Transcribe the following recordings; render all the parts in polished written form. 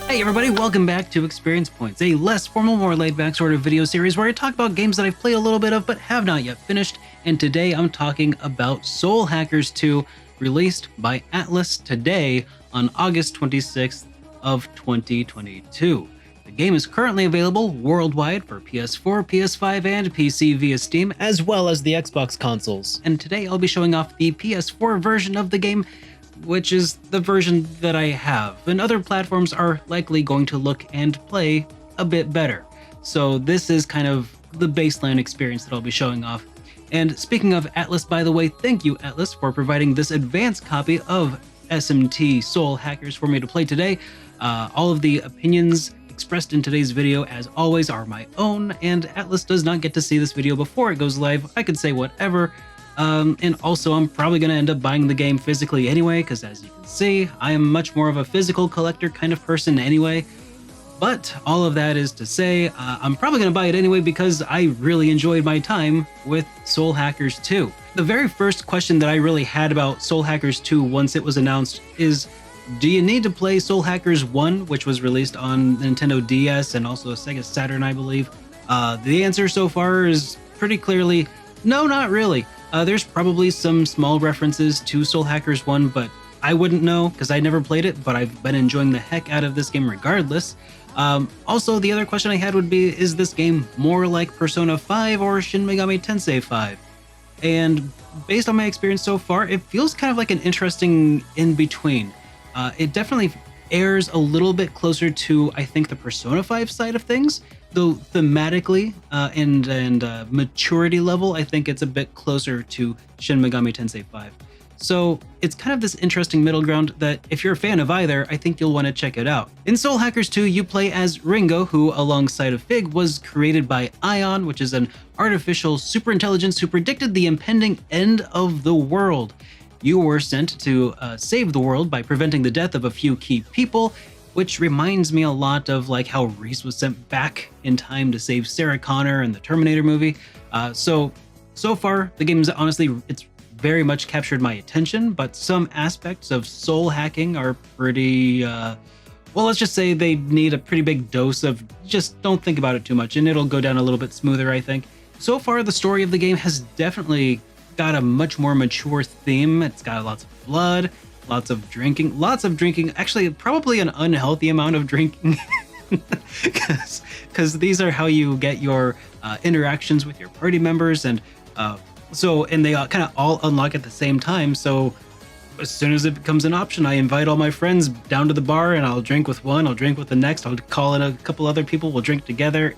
Hey everybody, welcome back to Experience Points, a less formal, more laid-back sort of video series where I talk about games that I've played a little bit of but have not yet finished, and today I'm talking about Soul Hackers 2, released by ATLUS today on August 26th of 2022. The game is currently available worldwide for PS4, PS5, and PC via Steam, as well as the Xbox consoles. and today I'll be showing off the PS4 version of the game, which is the version that I have, and other platforms are likely going to look and play a bit better. So this is kind of the baseline experience that I'll be showing off. And speaking of ATLUS, by the way, thank you ATLUS for providing this advanced copy of SMT Soul Hackers for me to play today. All of the opinions expressed in today's video, as always, are my own, and ATLUS does not get to see this video before it goes live. I could say whatever. And also, I'm probably going to end up buying the game physically anyway, because as you can see, I am much more of a physical collector kind of person anyway. But all of that is to say, I'm probably going to buy it anyway because I really enjoyed my time with Soul Hackers 2. The very first question that I really had about Soul Hackers 2 once it was announced is, do you need to play Soul Hackers 1, which was released on Nintendo DS and also Sega Saturn, I believe? The answer so far is pretty clearly, no, not really. There's probably some small references to Soul Hackers 1, but I wouldn't know because I never played it, but I've been enjoying the heck out of this game regardless. Also, the other question I had would be, is this game more like Persona 5 or Shin Megami Tensei 5? And based on my experience so far, it feels kind of like an interesting in-between. It definitely airs a little bit closer to, I think, the Persona 5 side of things, though thematically and maturity level, I think it's a bit closer to Shin Megami Tensei 5. So it's kind of this interesting middle ground that if you're a fan of either, I think you'll want to check it out. In Soul Hackers 2, you play as Ringo, who alongside of Fig was created by Ion, which is an artificial superintelligence who predicted the impending end of the world. You were sent to save the world by preventing the death of a few key people, which reminds me a lot of like how Reese was sent back in time to save Sarah Connor in the Terminator movie. So far, the game's honestly, it's very much captured my attention, but some aspects of soul hacking are pretty, well, let's just say they need a pretty big dose of just don't think about it too much, and it'll go down a little bit smoother, I think. So far, the story of the game has definitely got a much more mature theme. It's got lots of blood, lots of drinking, actually probably an unhealthy amount of drinking, because these are how you get your interactions with your party members, and they kind of all unlock at the same time. So as soon as it becomes an option, I invite all my friends down to the bar, and I'll drink with one, I'll drink with the next, I'll call in a couple other people, we'll drink together.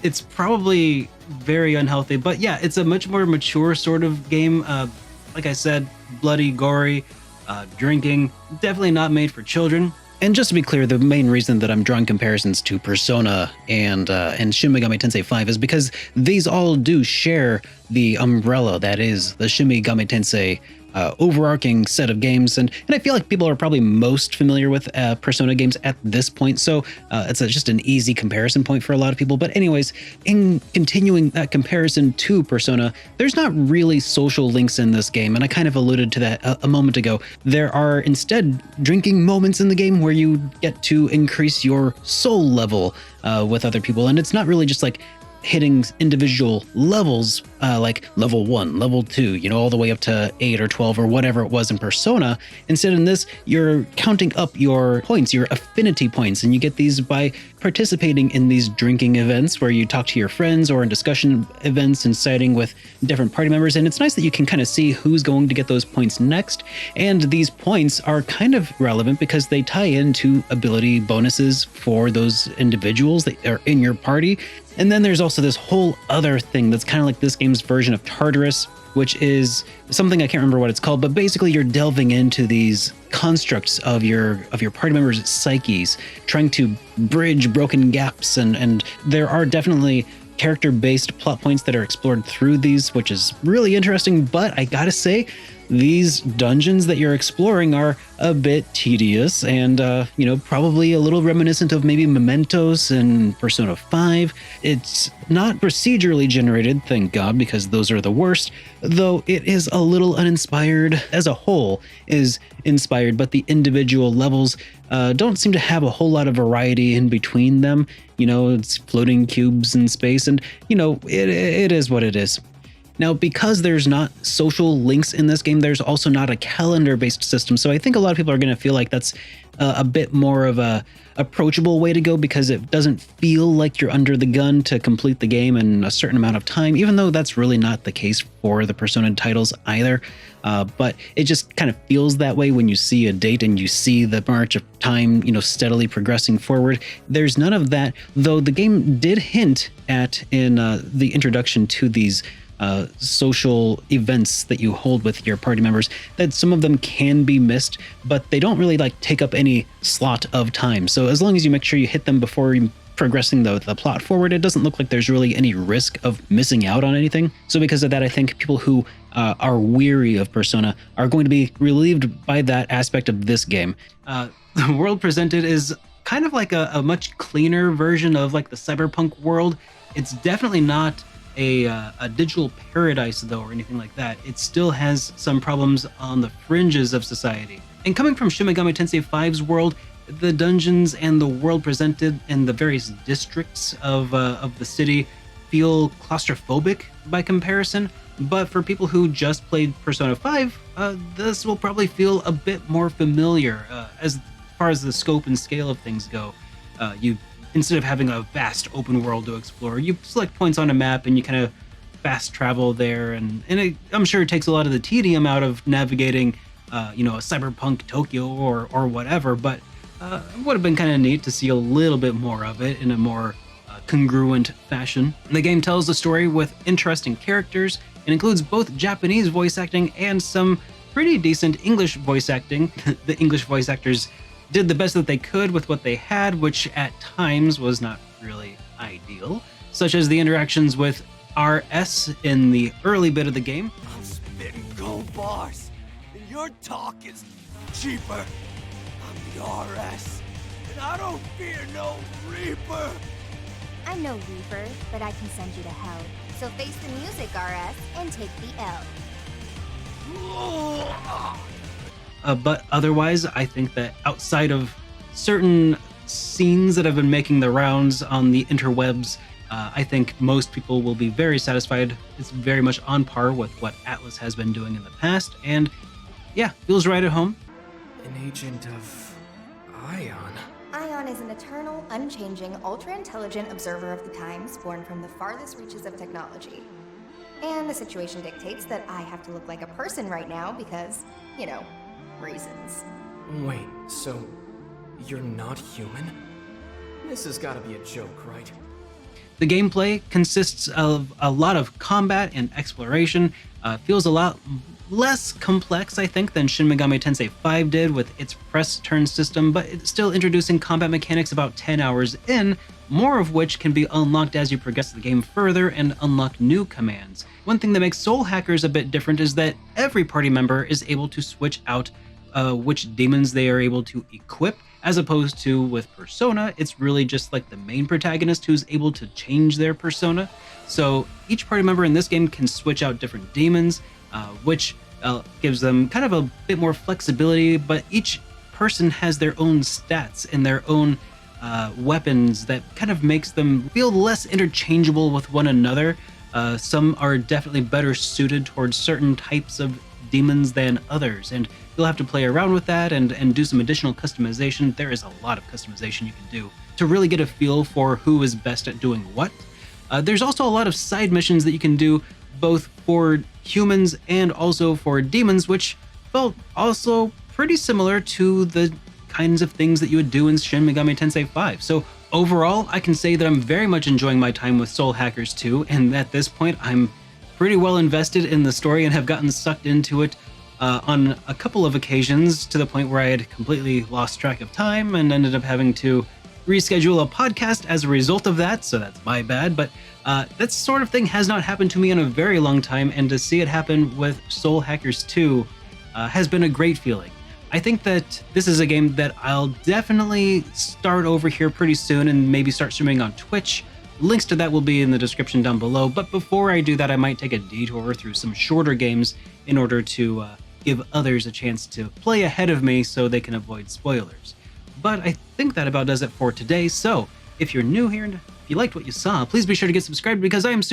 It's probably very unhealthy, but yeah, it's a much more mature sort of game. Like I said, bloody, gory, drinking, definitely not made for children. And just to be clear, the main reason that I'm drawing comparisons to Persona and Shin Megami Tensei 5 is because these all do share the umbrella that is the Shin Megami Tensei overarching set of games, and I feel like people are probably most familiar with Persona games at this point, so it's just an easy comparison point for a lot of people. But anyways, in continuing that comparison to Persona, there's not really social links in this game, and I kind of alluded to that a moment ago. There are instead drinking moments in the game where you get to increase your soul level with other people, and it's not really just like hitting individual levels, like level 1, level 2, all the way up to 8 or 12 or whatever it was in Persona. Instead, in this, you're counting up your points, your affinity points, and you get these by participating in these drinking events where you talk to your friends, or in discussion events and siding with different party members. And it's nice that you can kind of see who's going to get those points next. And these points are kind of relevant because they tie into ability bonuses for those individuals that are in your party. And then there's also this whole other thing that's kind of like this game's version of Tartarus, which is something I can't remember what it's called, but basically you're delving into these constructs of your party members' psyches, trying to bridge broken gaps, and there are definitely character-based plot points that are explored through these, which is really interesting. But I gotta say, these dungeons that you're exploring are a bit tedious and, probably a little reminiscent of maybe Mementos and Persona 5. It's not procedurally generated, thank God, because those are the worst, though it is a little uninspired. As a whole is inspired, but the individual levels don't seem to have a whole lot of variety in between them. It's floating cubes in space, and, it is what it is. Now, because there's not social links in this game, there's also not a calendar-based system. So I think a lot of people are going to feel like that's a bit more of a approachable way to go, because it doesn't feel like you're under the gun to complete the game in a certain amount of time, even though that's really not the case for the Persona titles either. But it just kind of feels that way when you see a date and you see the march of time, steadily progressing forward. There's none of that, though the game did hint at in the introduction to these social events that you hold with your party members, that some of them can be missed, but they don't really take up any slot of time. So as long as you make sure you hit them before you progressing the plot forward, it doesn't look like there's really any risk of missing out on anything. So because of that, I think people who are weary of Persona are going to be relieved by that aspect of this game. The world presented is kind of like a much cleaner version of the cyberpunk world. It's definitely not a digital paradise, though, or anything like that. It still has some problems on the fringes of society. And coming from Shin Megami Tensei 5's world, the dungeons and the world presented in the various districts of the city feel claustrophobic by comparison. But for people who just played Persona 5, this will probably feel a bit more familiar as far as the scope and scale of things go. Instead of having a vast open world to explore, you select points on a map and you kind of fast travel there. And I'm sure it takes a lot of the tedium out of navigating, a cyberpunk Tokyo or whatever. But it would have been kind of neat to see a little bit more of it in a more congruent fashion. The game tells a story with interesting characters. It includes both Japanese voice acting and some pretty decent English voice acting. The English voice actors did the best that they could with what they had, which at times was not really ideal, such as the interactions with RS in the early bit of the game. I'm spitting gold bars, and your talk is cheaper. I'm the RS, and I don't fear no Reaper. I'm no Reaper, but I can send you to hell. So face the music, RS, and take the L. But otherwise, I think that outside of certain scenes that have been making the rounds on the interwebs, I think most people will be very satisfied. It's very much on par with what ATLUS has been doing in the past, and yeah, feels right at home. An agent of Ion. Ion is an eternal, unchanging, ultra-intelligent observer of the times, born from the farthest reaches of technology. And the situation dictates that I have to look like a person right now because, reasons. Wait, so you're not human? This has gotta be a joke, right? The gameplay consists of a lot of combat and exploration. Feels a lot less complex, I think, than Shin Megami Tensei 5 did with its press turn system, but it's still introducing combat mechanics about 10 hours in, more of which can be unlocked as you progress the game further and unlock new commands. One thing that makes Soul Hackers a bit different is that every party member is able to switch out which demons they are able to equip, as opposed to with Persona, it's really just the main protagonist who's able to change their persona. So each party member in this game can switch out different demons, which gives them kind of a bit more flexibility, but each person has their own stats and their own weapons that kind of makes them feel less interchangeable with one another. Some are definitely better suited towards certain types of demons than others, and you'll have to play around with that and do some additional customization. There is a lot of customization you can do to really get a feel for who is best at doing what. There's also a lot of side missions that you can do, both for humans and also for demons, which felt also pretty similar to the kinds of things that you would do in Shin Megami Tensei 5. So overall, I can say that I'm very much enjoying my time with Soul Hackers 2, and at this point, I'm pretty well invested in the story and have gotten sucked into it on a couple of occasions, to the point where I had completely lost track of time and ended up having to reschedule a podcast as a result of that, so that's my bad. But that sort of thing has not happened to me in a very long time, and to see it happen with Soul Hackers 2 has been a great feeling. I think that this is a game that I'll definitely start over here pretty soon and maybe start streaming on Twitch. Links to that will be in the description down below, but before I do that, I might take a detour through some shorter games in order to give others a chance to play ahead of me so they can avoid spoilers. But I think that about does it for today, so if you're new here and if you liked what you saw, please be sure to get subscribed because I am super